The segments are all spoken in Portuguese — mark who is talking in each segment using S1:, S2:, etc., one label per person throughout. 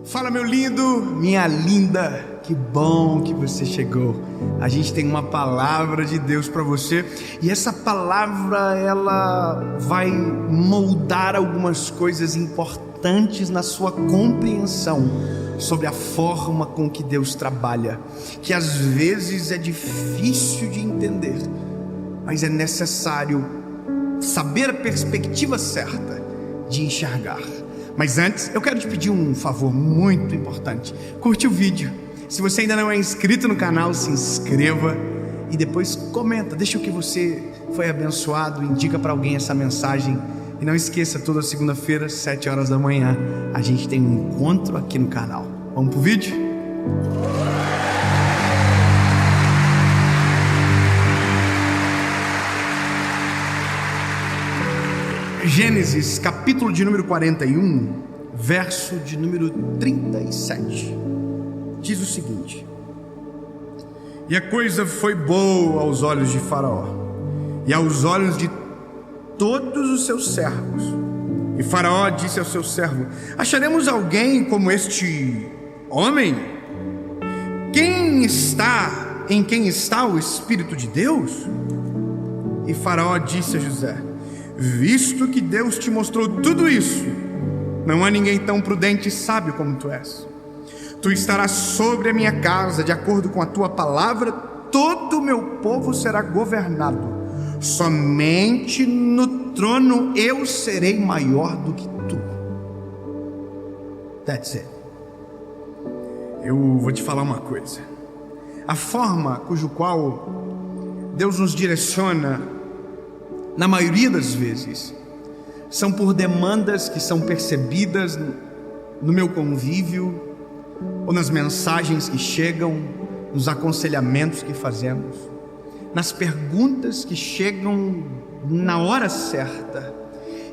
S1: Fala, meu lindo, minha linda, que bom que você chegou. A gente tem uma palavra de Deus para você, e essa palavra ela vai moldar algumas coisas importantes na sua compreensão sobre a forma com que Deus trabalha, que às vezes é difícil de entender, mas é necessário saber a perspectiva certa de enxergar. Mas antes, eu quero te pedir um favor muito importante. Curte o vídeo. Se você ainda não é inscrito no canal, se inscreva e depois comenta, deixa o que você foi abençoado, indica para alguém essa mensagem. E não esqueça, toda segunda-feira, 7 horas da manhã, a gente tem um encontro aqui no canal. Vamos pro vídeo? Gênesis, capítulo de número 41, verso de número 37, diz o seguinte: E a coisa foi boa aos olhos de Faraó, e aos olhos de todos os seus servos. E Faraó disse ao seu servo: Acharemos alguém como este homem? Em quem está o Espírito de Deus? E Faraó disse a José: Visto que Deus te mostrou tudo isso, não há ninguém tão prudente e sábio como tu és. Tu estarás sobre a minha casa, de acordo com a tua palavra, todo o meu povo será governado. Somente no trono eu serei maior do que tu. That's it. Eu vou te falar uma coisa. A forma cujo qual Deus nos direciona, na maioria das vezes, são por demandas que são percebidas no meu convívio, ou nas mensagens que chegam, nos aconselhamentos que fazemos, nas perguntas que chegam na hora certa,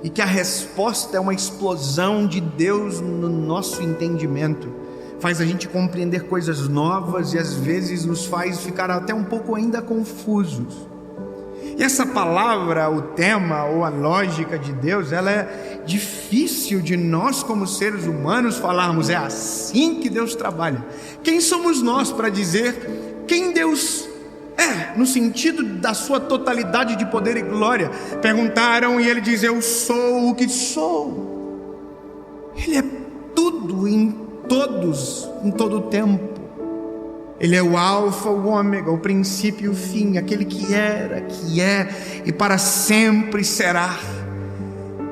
S1: e que a resposta é uma explosão de Deus no nosso entendimento, faz a gente compreender coisas novas e às vezes nos faz ficar até um pouco ainda confusos. E essa palavra, o tema ou a lógica de Deus, ela é difícil de nós como seres humanos falarmos, é assim que Deus trabalha. Quem somos nós para dizer quem Deus é, no sentido da sua totalidade de poder e glória? Perguntaram e ele diz: eu sou o que sou. Ele é tudo em todos, em todo o tempo. Ele é o alfa, o ômega, o princípio e o fim, aquele que era, que é e para sempre será.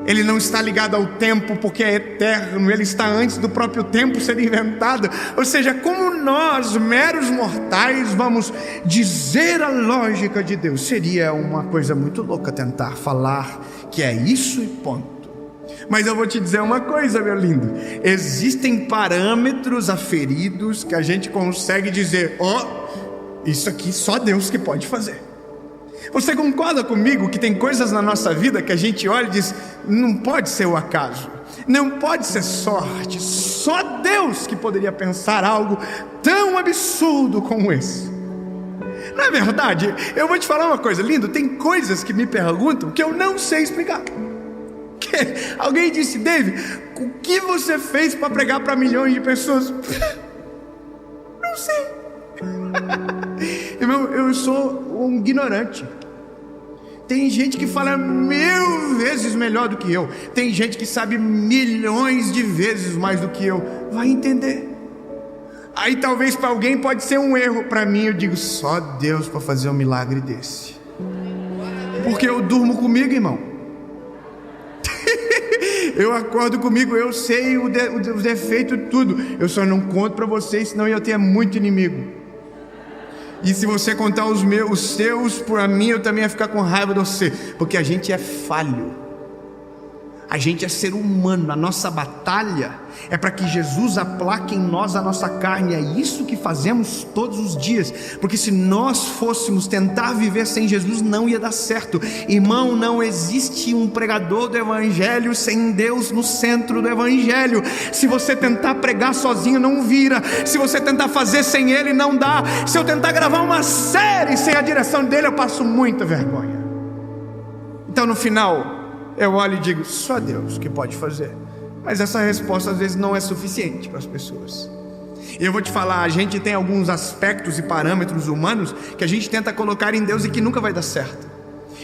S1: Ele não está ligado ao tempo porque é eterno, ele está antes do próprio tempo ser inventado. Ou seja, como nós, meros mortais, vamos dizer a lógica de Deus? Seria uma coisa muito louca tentar falar que é isso e ponto. Mas eu vou te dizer uma coisa, meu lindo: existem parâmetros aferidos que a gente consegue dizer, isso aqui só Deus que pode fazer. Você concorda comigo que tem coisas na nossa vida que a gente olha e diz, não pode ser o acaso, não pode ser sorte, só Deus que poderia pensar algo tão absurdo como esse? Não é verdade? Eu vou te falar uma coisa, lindo, tem coisas que me perguntam que eu não sei explicar. Alguém disse, David, o que você fez para pregar para milhões de pessoas? Não sei. Irmão, eu sou um ignorante. Tem gente que fala 1000 vezes melhor do que eu. Tem gente que sabe milhões de vezes mais do que eu. Vai entender. Aí talvez para alguém pode ser um erro. Para mim eu digo, só Deus para fazer um milagre desse. Porque eu durmo comigo, irmão. Eu acordo comigo, eu sei o defeito de tudo. Eu só não conto para vocês, senão eu tenho muito inimigo. E se você contar os seus para mim, eu também ia ficar com raiva de você. Porque a gente é falho. A gente é ser humano. A nossa batalha é para que Jesus aplaque em nós a nossa carne. É isso que fazemos todos os dias. Porque se nós fôssemos tentar viver sem Jesus, não ia dar certo. Irmão, não existe um pregador do evangelho sem Deus no centro do evangelho. Se você tentar pregar sozinho, não vira. Se você tentar fazer sem Ele, não dá. Se eu tentar gravar uma série sem a direção dele, eu passo muita vergonha. Então no final eu olho e digo, só Deus que pode fazer. Mas essa resposta às vezes não é suficiente para as pessoas. E eu vou te falar, a gente tem alguns aspectos e parâmetros humanos que a gente tenta colocar em Deus e que nunca vai dar certo.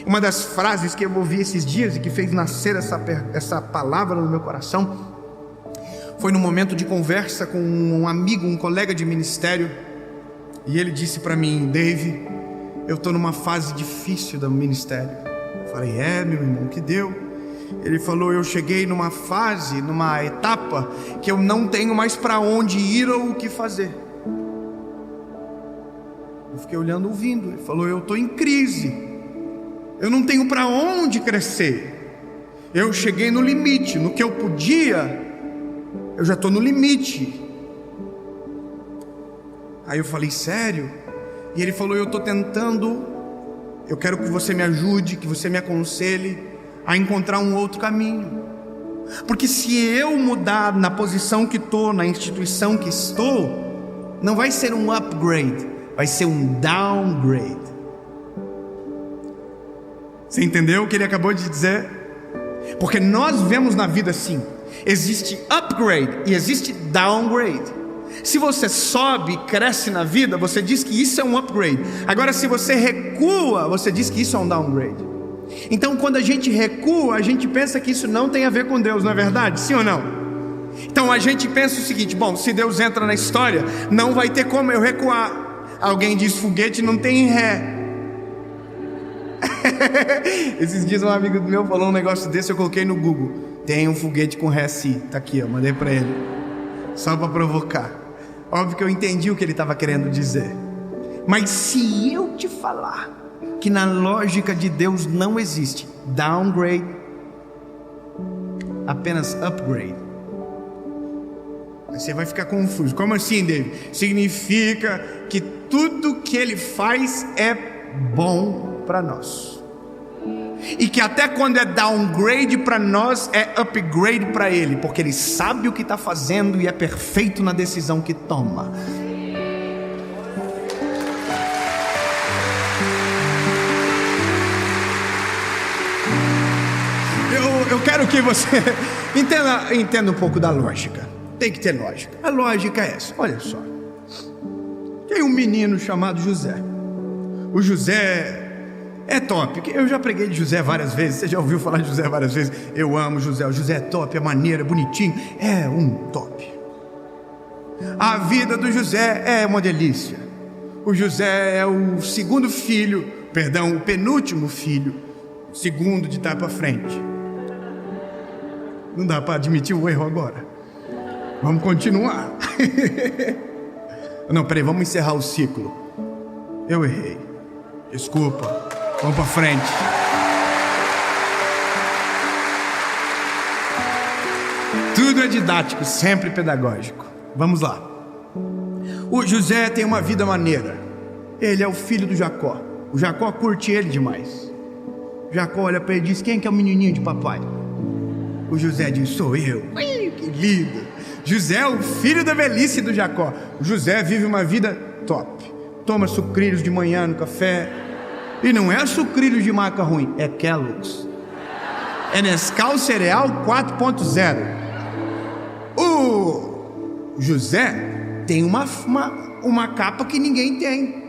S1: Uma das frases que eu ouvi esses dias e que fez nascer essa palavra no meu coração foi num momento de conversa com um amigo, um colega de ministério. E ele disse para mim: Dave, eu estou numa fase difícil do ministério. Eu falei: meu irmão, que deu? Ele falou: eu cheguei numa fase, numa etapa que eu não tenho mais para onde ir ou o que fazer. Eu fiquei olhando, ouvindo. Ele falou: eu estou em crise, eu não tenho para onde crescer, eu cheguei no limite, no que eu podia, eu já estou no limite. Aí eu falei: sério? E ele falou: eu estou tentando, eu quero que você me ajude, que você me aconselhe a encontrar um outro caminho. Porque se eu mudar na posição que estou, na instituição que estou, não vai ser um upgrade, vai ser um downgrade. Você entendeu o que ele acabou de dizer? Porque nós vemos na vida assim: existe upgrade e existe downgrade. Se você sobe e cresce na vida, você diz que isso é um upgrade. Agora, se você recua, você diz que isso é um downgrade. Então, quando a gente recua, a gente pensa que isso não tem a ver com Deus, não é verdade? Sim ou não? Então a gente pensa o seguinte: bom, se Deus entra na história, não vai ter como eu recuar. Alguém diz: foguete não tem ré. Esses dias um amigo meu falou um negócio desse, eu coloquei no Google: tem um foguete com ré sim. Tá aqui, eu mandei para ele, só para provocar. Óbvio que eu entendi o que ele estava querendo dizer. Mas se eu te falar que na lógica de Deus não existe downgrade, apenas upgrade, você vai ficar confuso. Como assim, David? Significa que tudo que Ele faz é bom para nós, e que até quando é downgrade para nós, é upgrade para Ele, porque Ele sabe o que está fazendo e é perfeito na decisão que toma. Eu quero que você entenda um pouco da lógica. Tem que ter lógica. A lógica é essa: olha só, tem um menino chamado José. O José é top. Eu já preguei de José várias vezes. Você já ouviu falar de José várias vezes? Eu amo José. O José é top, é maneiro, é bonitinho, é um top. A vida do José é uma delícia. O José é o segundo filho, perdão, o penúltimo filho, segundo de trás para frente. Não dá para admitir o erro agora. Vamos continuar. Não, peraí, vamos encerrar o ciclo. Eu errei, desculpa. Vamos para frente. Tudo é didático, sempre pedagógico. Vamos lá. O José tem uma vida maneira. Ele é o filho do Jacó. O Jacó curte ele demais. Jacó olha para ele e diz: quem que é o menininho de papai? O José diz: sou eu. Que lindo. José é o filho da velhice do Jacó. O José vive uma vida top. Toma sucrilhos de manhã no café. E não é sucrilhos de marca ruim, é Kellogg's. É Nescau Cereal 4.0. O José tem uma capa que ninguém tem.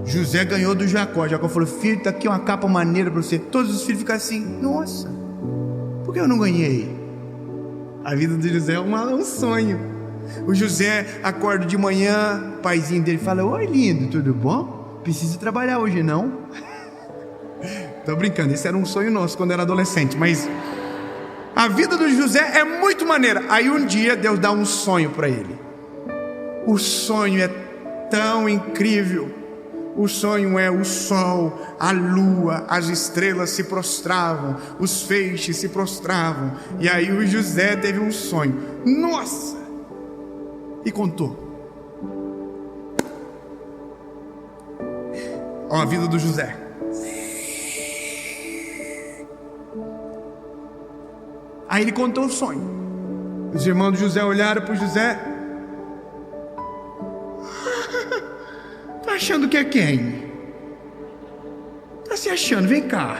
S1: José ganhou do Jacó. Jacó falou: filho, tá aqui uma capa maneira para você. Todos os filhos ficam assim: nossa, por que eu não ganhei? A vida do José é um sonho. O José acorda de manhã, o paizinho dele fala: oi lindo, tudo bom? Precisa trabalhar hoje não? Tô brincando, esse era um sonho nosso quando era adolescente. Mas a vida do José é muito maneira. Aí um dia Deus dá um sonho para ele. O sonho é tão incrível. O sonho é: o sol, a lua, as estrelas se prostravam, os feixes se prostravam. E aí o José teve um sonho. Nossa! E contou. Ó, a vida do José. Aí ele contou o sonho. Os irmãos de José olharam para o José. Tá achando que é quem? Tá se achando, vem cá.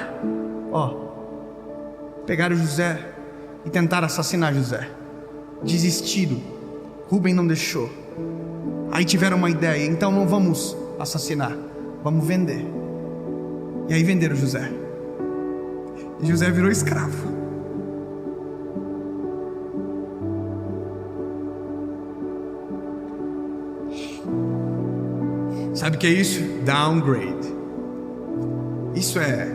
S1: Ó, pegaram o José, e tentaram assassinar José. Desistiram. Rubem não deixou. Aí tiveram uma ideia: então não vamos assassinar, vamos vender. E aí venderam José. E José virou escravo. Sabe o que é isso? Downgrade. Isso é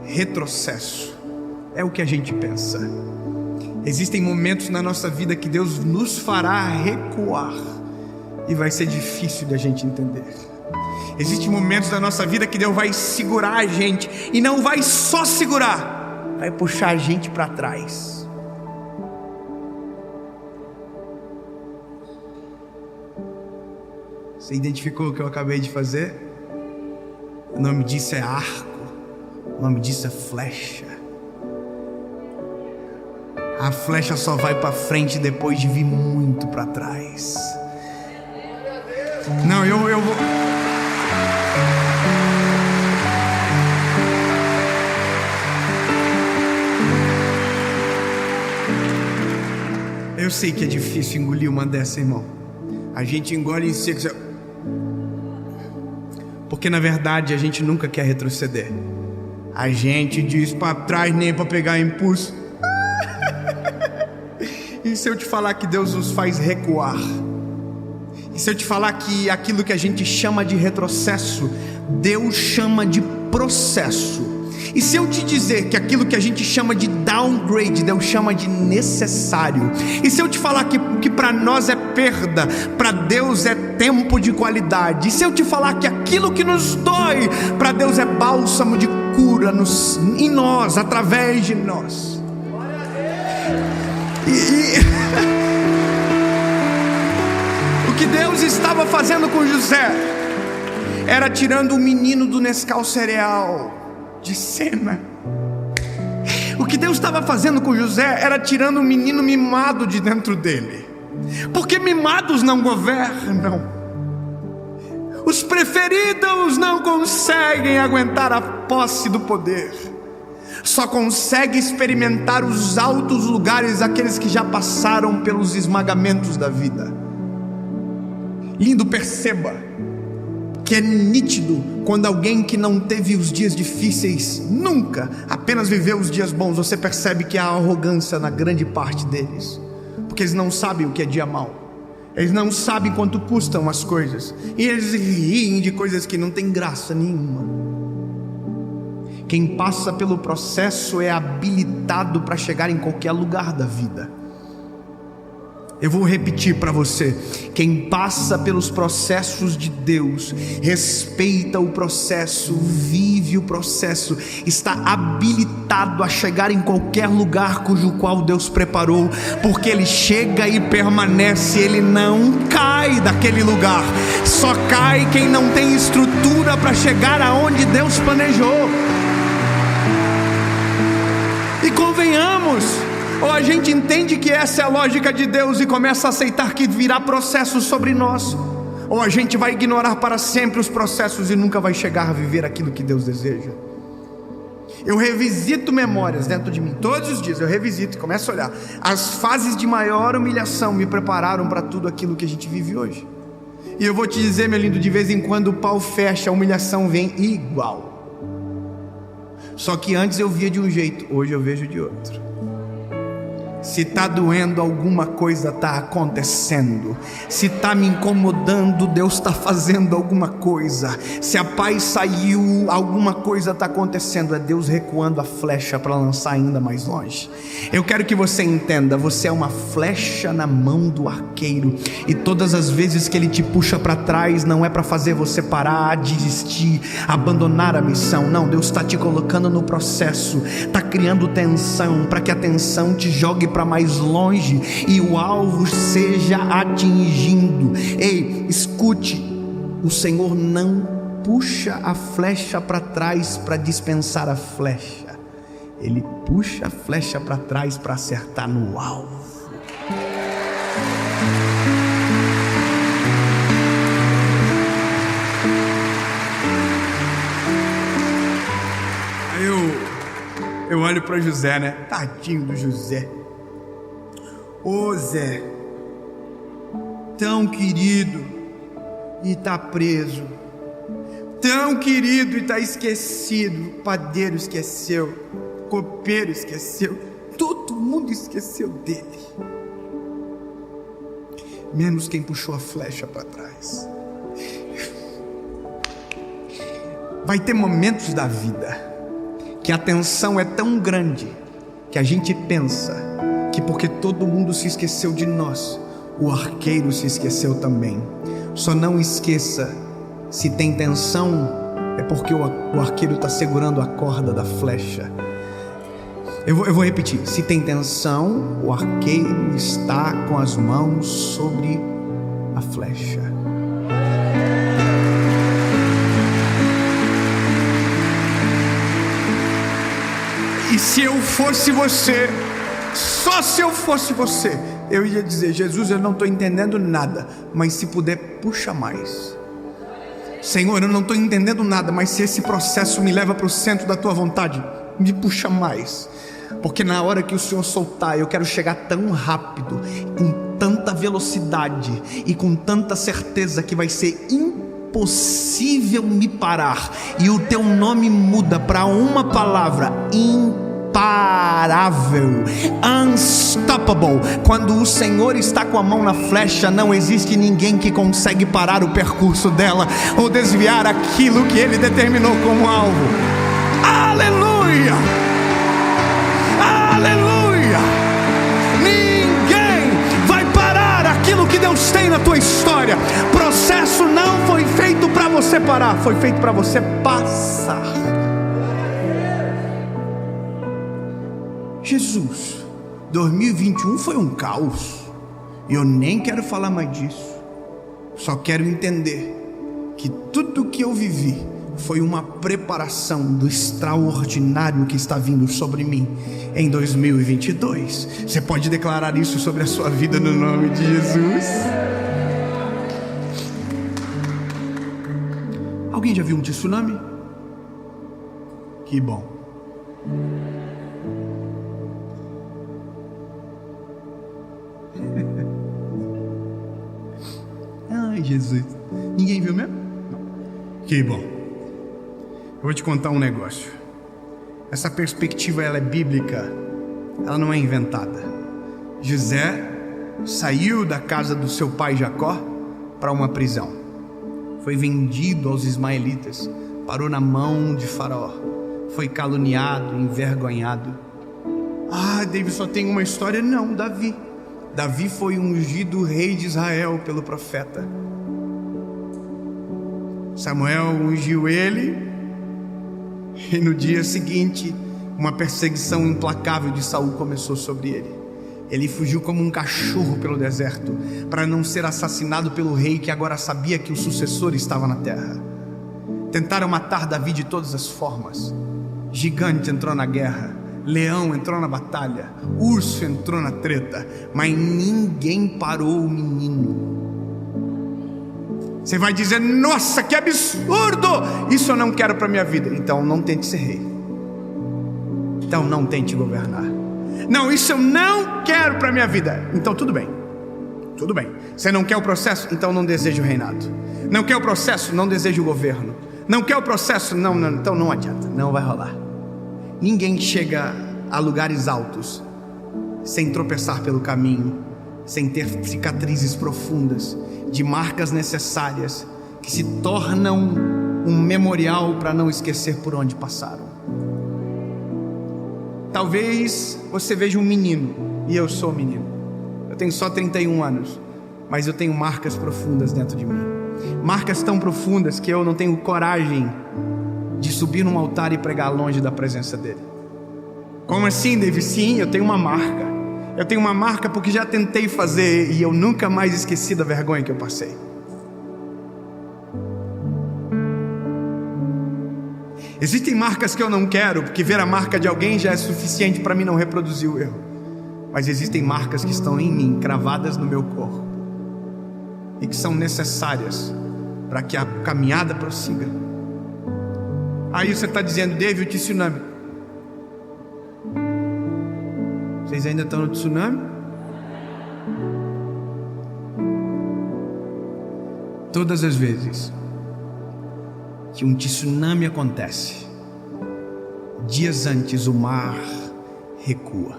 S1: retrocesso. É o que a gente pensa. Existem momentos na nossa vida que Deus nos fará recuar, e vai ser difícil de a gente entender. Existem momentos da nossa vida que Deus vai segurar a gente, e não vai só segurar, vai puxar a gente para trás. Você identificou o que eu acabei de fazer? O nome disso é arco. O nome disso é flecha. A flecha só vai para frente depois de vir muito para trás. Não, eu vou... Eu sei que é difícil engolir uma dessa, irmão. A gente engole em seco, porque na verdade a gente nunca quer retroceder. A gente diz para trás nem para pegar impulso. E se eu te falar que Deus nos faz recuar? E se eu te falar que aquilo que a gente chama de retrocesso, Deus chama de processo? E se eu te dizer que aquilo que a gente chama de downgrade, Deus chama de necessário? E se eu te falar que para nós é perda, para Deus é tempo de qualidade? E se eu te falar que aquilo que nos dói, para Deus é bálsamo de cura em nós, através de nós? O que Deus estava fazendo com José era tirando o menino do Nescau cereal de cena. O que Deus estava fazendo com José era tirando o menino mimado de dentro dele, porque mimados não governam. Os preferidos não conseguem aguentar a posse do poder. Só consegue experimentar os altos lugares aqueles que já passaram pelos esmagamentos da vida. Lindo, perceba que é nítido quando alguém que não teve os dias difíceis nunca, apenas viveu os dias bons, você percebe que há arrogância na grande parte deles, porque eles não sabem o que é dia mau. Eles não sabem quanto custam as coisas, e eles riem de coisas que não tem graça nenhuma. Quem passa pelo processo é habilitado para chegar em qualquer lugar da vida. Eu vou repetir para você: quem passa pelos processos de Deus, respeita o processo, vive o processo, está habilitado a chegar em qualquer lugar cujo qual Deus preparou, porque ele chega e permanece, ele não cai daquele lugar. Só cai quem não tem estrutura para chegar aonde Deus planejou. E convenhamos, ou a gente entende que essa é a lógica de Deus e começa a aceitar que virá processos sobre nós, ou a gente vai ignorar para sempre os processos e nunca vai chegar a viver aquilo que Deus deseja. Eu revisito memórias dentro de mim, todos os dias eu revisito e começo a olhar. As fases de maior humilhação me prepararam para tudo aquilo que a gente vive hoje. E eu vou te dizer, meu lindo, de vez em quando o pau fecha, a humilhação vem igual. Só que antes eu via de um jeito, hoje eu vejo de outro. Se está doendo, alguma coisa está acontecendo. Se está me incomodando, Deus está fazendo alguma coisa. Se a paz saiu, alguma coisa está acontecendo. É Deus recuando a flecha para lançar ainda mais longe. Eu quero que você entenda: você é uma flecha na mão do arqueiro, e todas as vezes que ele te puxa para trás, não é para fazer você parar, desistir, abandonar a missão. Não, Deus está te colocando no processo, está criando tensão, para que a tensão te jogue para mais longe e o alvo seja atingido. Ei, escute: o Senhor não puxa a flecha para trás para dispensar a flecha, Ele puxa a flecha para trás para acertar no alvo. Aí eu olho para José, né? Tadinho do José. Ô Zé, tão querido e tá preso, tão querido e tá esquecido. O padeiro esqueceu, o copeiro esqueceu, todo mundo esqueceu dele, menos quem puxou a flecha para trás. Vai ter momentos da vida que a tensão é tão grande que a gente pensa que porque todo mundo se esqueceu de nós, o arqueiro se esqueceu também. Só não esqueça, se tem tensão, é porque o arqueiro está segurando a corda da flecha. Eu vou repetir: se tem tensão, o arqueiro está com as mãos sobre a flecha. E se eu fosse você, só se eu fosse você, eu ia dizer: Jesus, eu não estou entendendo nada, mas se puder, puxa mais. Senhor, eu não estou entendendo nada, mas se esse processo me leva para o centro da tua vontade, me puxa mais. Porque na hora que o Senhor soltar, eu quero chegar tão rápido, com tanta velocidade e com tanta certeza que vai ser impossível me parar. E o teu nome muda para uma palavra: imparável, unstoppable. Quando o Senhor está com a mão na flecha, não existe ninguém que consegue parar o percurso dela ou desviar aquilo que Ele determinou como alvo. Aleluia! Aleluia! Ninguém vai parar aquilo que Deus tem na tua história. Processo não foi feito para você parar, foi feito para você passar. Jesus, 2021 foi um caos, e eu nem quero falar mais disso. Só quero entender que tudo que eu vivi foi uma preparação do extraordinário que está vindo sobre mim em 2022. Você pode declarar isso sobre a sua vida no nome de Jesus? Alguém já viu um tsunami? Que bom. Ai, Jesus. Ninguém viu mesmo? Não. Que bom. Eu vou te contar um negócio. Essa perspectiva, ela é bíblica, ela não é inventada. José saiu da casa do seu pai Jacó para uma prisão. Foi vendido aos ismaelitas, parou na mão de Faraó, foi caluniado, envergonhado. Ah, David só tem uma história? Não, Davi. Davi foi ungido rei de Israel pelo profeta. Samuel ungiu ele, e no dia seguinte, uma perseguição implacável de Saul começou sobre ele. Ele fugiu como um cachorro pelo deserto, para não ser assassinado pelo rei que agora sabia que o sucessor estava na terra. Tentaram matar Davi de todas as formas. Gigante entrou na guerra, leão entrou na batalha, urso entrou na treta, mas ninguém parou o menino. Você vai dizer: nossa, que absurdo! Isso eu não quero para minha vida. Então não tente ser rei. Então não tente governar. Não, isso eu não quero para minha vida. Então tudo bem. Tudo bem. Você não quer o processo? Então não deseja o reinado. Não quer o processo? Não deseja o governo. Não quer o processo? Não, então não adianta. Não vai rolar. Ninguém chega a lugares altos sem tropeçar pelo caminho, sem ter cicatrizes profundas, de marcas necessárias que se tornam um memorial para não esquecer por onde passaram. Talvez você veja um menino, e eu sou menino. Eu tenho só 31 anos, mas eu tenho marcas profundas dentro de mim. Marcas tão profundas que eu não tenho coragem de subir num altar e pregar longe da presença dele. Como assim, David? Sim, eu tenho uma marca. Eu tenho uma marca porque já tentei fazer e eu nunca mais esqueci da vergonha que eu passei. Existem marcas que eu não quero, porque ver a marca de alguém já é suficiente para mim não reproduzir o erro. Mas existem marcas que estão em mim, cravadas no meu corpo, e que são necessárias para que a caminhada prossiga. Aí você está dizendo: David, o tsunami. Vocês ainda estão no tsunami? Todas as vezes que um tsunami acontece, dias antes o mar recua.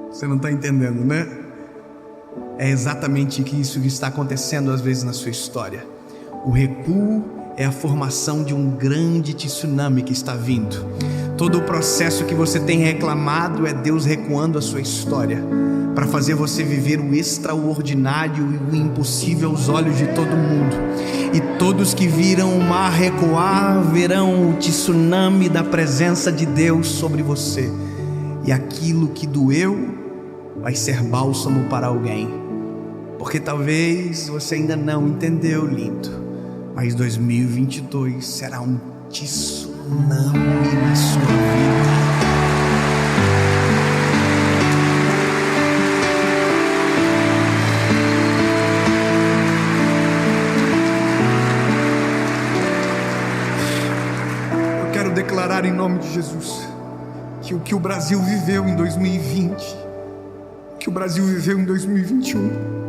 S1: Você não está entendendo, né? É exatamente isso que está acontecendo às vezes na sua história. O recuo é a formação de um grande tsunami que está vindo. Todo o processo que você tem reclamado é Deus recuando a sua história, para fazer você viver o extraordinário e o impossível aos olhos de todo mundo. E todos que viram o mar recuar verão o tsunami da presença de Deus sobre você. E aquilo que doeu vai ser bálsamo para alguém. Porque talvez você ainda não entendeu, lindo, mas 2022 será um tsunami na sua vida. Eu quero declarar em nome de Jesus que o que o Brasil viveu em 2020, que o Brasil viveu em 2021,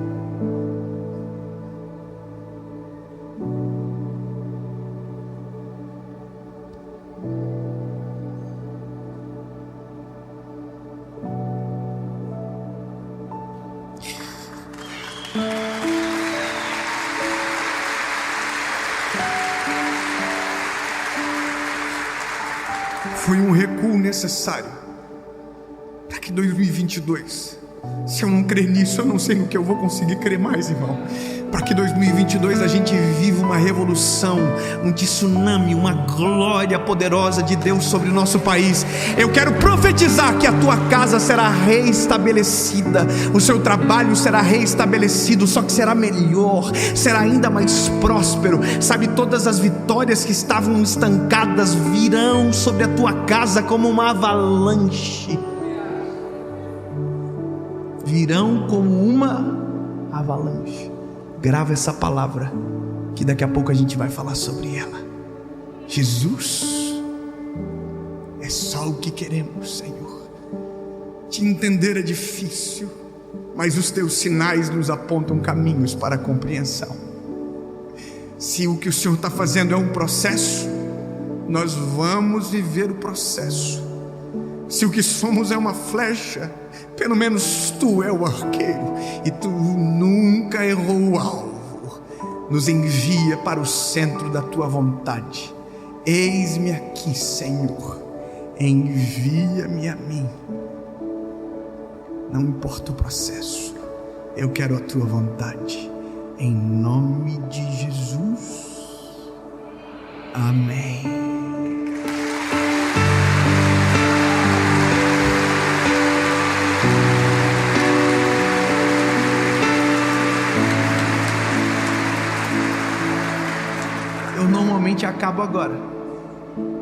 S1: foi um recuo necessário para que 2022, se eu não crer nisso, eu não sei no que eu vou conseguir crer mais, irmão. Para que 2022 a gente viva uma revolução, um tsunami, uma glória poderosa de Deus sobre o nosso país. Eu quero profetizar que a tua casa será reestabelecida, o seu trabalho será reestabelecido, só que será melhor, será ainda mais próspero. Sabe, todas as vitórias que estavam estancadas virão sobre a tua casa como uma avalanche. Virão como uma avalanche. Grava essa palavra, que daqui a pouco a gente vai falar sobre ela. Jesus, é só o que queremos, Senhor. Te entender é difícil, mas os teus sinais nos apontam caminhos para a compreensão. Se o que o Senhor está fazendo é um processo, nós vamos viver o processo. Se o que somos é uma flecha, pelo menos tu é o arqueiro, e tu nunca errou o alvo. Nos envia para o centro da tua vontade. Eis-me aqui, Senhor, envia-me a mim. Não importa o processo, eu quero a tua vontade, em nome de Jesus, amém. Eu normalmente acabo agora.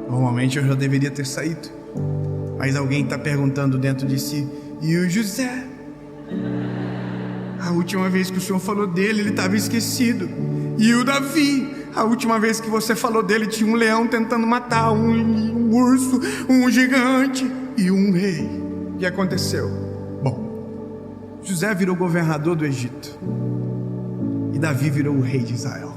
S1: Normalmente eu já deveria ter saído. Mas alguém está perguntando dentro de si: e o José? A última vez que o Senhor falou dele, ele estava esquecido. E o Davi? A última vez que você falou dele, tinha um leão tentando matar, um urso, um gigante e um rei. O que aconteceu? Bom, José virou governador do Egito e Davi virou o rei de Israel.